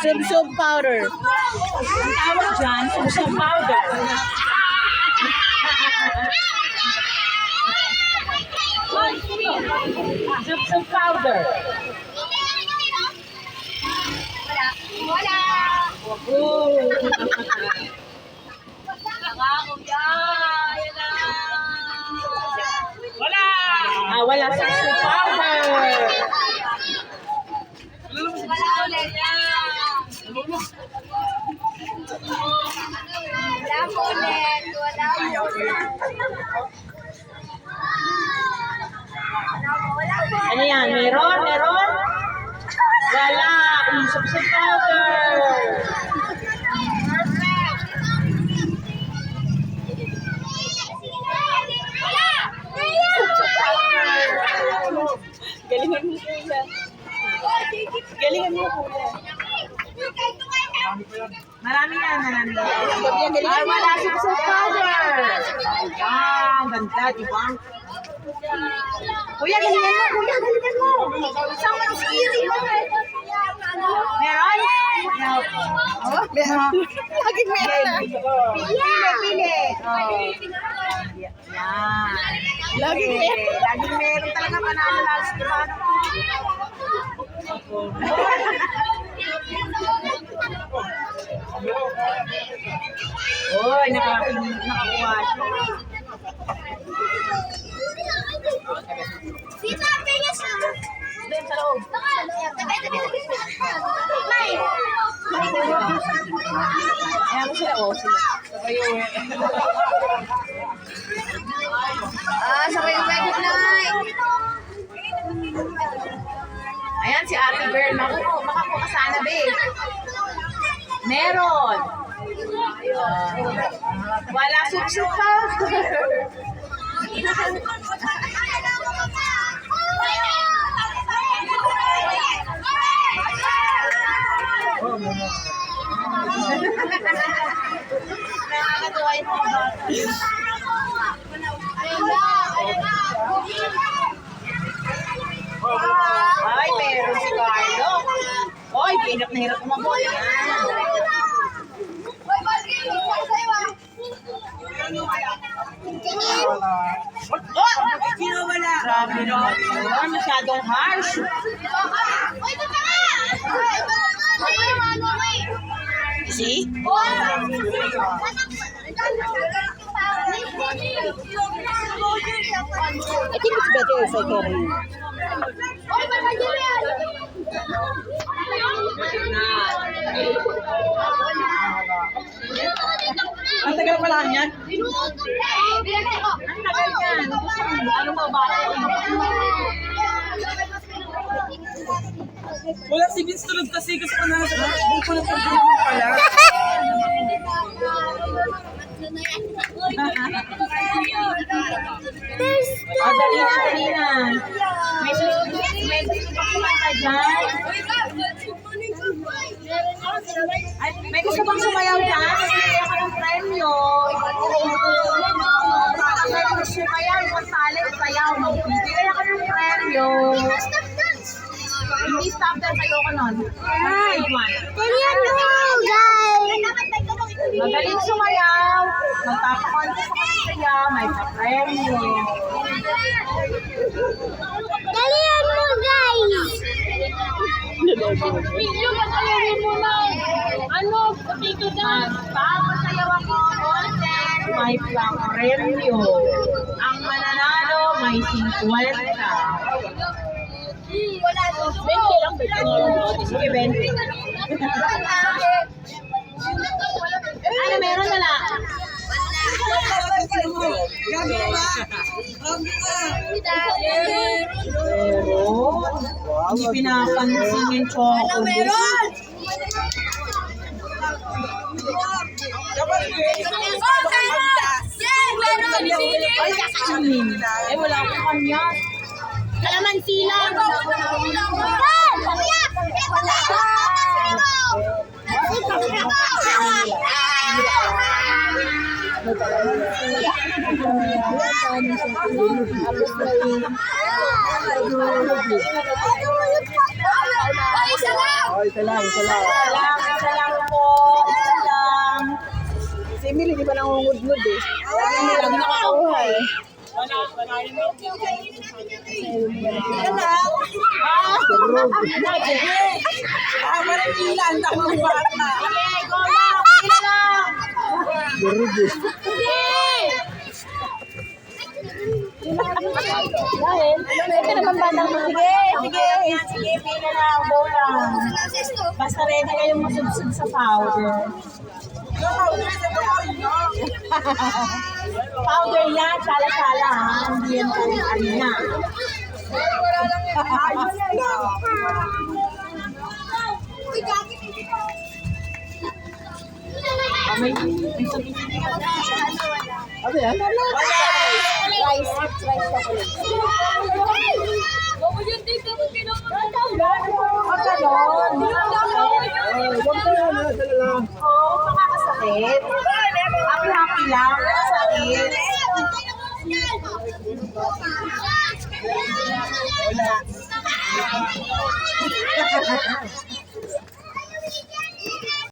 Sub-sub powder. Ang tawag dyan, sub-sub powder. Sub-sub powder. Wala. Oh. Wala. Wala sub-sub powder. Wala ulit. Wala po ulit. Wala po. Ano yan? Meron? Wala. Sub-sub powder. Galingan mo kuya. Galingan mo kuya. Marami yan. Ay, wala sub-sub powder. Ayan, ganda, di ba? Kuya, galingan mo. Sama ng siri. Meron? Oh, meron. Laging meron na. Pili. Yan. Laging meron. Laging meron talaga manalo lalo di ba? Oy, nakakuha siya. Sino ang bilis? Doon sa loob. May. Ayan mo sila, sila. Sabay yung pwede na. Ayan si Ate Girl. Makakuha ka sana, babe. Meron. Wala sub-sub powder. Nakakatuwa yung mga bata. Ay, meron si Carlo. Oy, hirap na hirap umabot. Sino wala? Grabe naman. Masyadong harsh. See? I think it's better if I carry you. Ang tagal pala niyan. Ang tagal yan. Ano mo ba? Wala si Vince tulog kasi gusto ko na hindi ko na pagkakas pala. Dali na. May susubukan ka dyan. Ay, may gusto bang sumayaw dyan? Nagbibigay ka ng premyo. May gusto sumayaw, magtali, sayaw. Magbibigay ka ng premyo. Hindi stop dance, ayoko nun. Grade 1. Magaling sumayaw. Magpapakontest ka sa sayaw. May pa-premyo. Dalihan mo, guys! Ano? Pati ka Magpapasayaw ako. Contest. May pa-premyo. Ang mananalo, may 50. Wala to. 20 lang. Sige, 20. Ano, meron na lang? Meron? Hindi pinapansin yung chocolate. Ay, kakainin. Eh, wala akong kanya. Kalamansi lang. Oh, isa lang, isa lang. Isa lang po. Isa lang. Si Emily, di ba nangungudngud eh? Hindi lang nakakuha eh. Isa lang. Turog. Parang pila. Ang dami ng bata. Okay, go lang. Pila lang. Turog eh. Dahil, ito naman batang sige, pila lang, go lang. Basta ready kayong masubsub sa powder. Powder yan, sala-sala ha, hindi yan ano na. May sabihin ka na. Ano yan? Rice chocolate. Pagkalon. Huwag ka na, dala lang. Oo, makakasakit. Happy-happy lang. Sakit. Wala.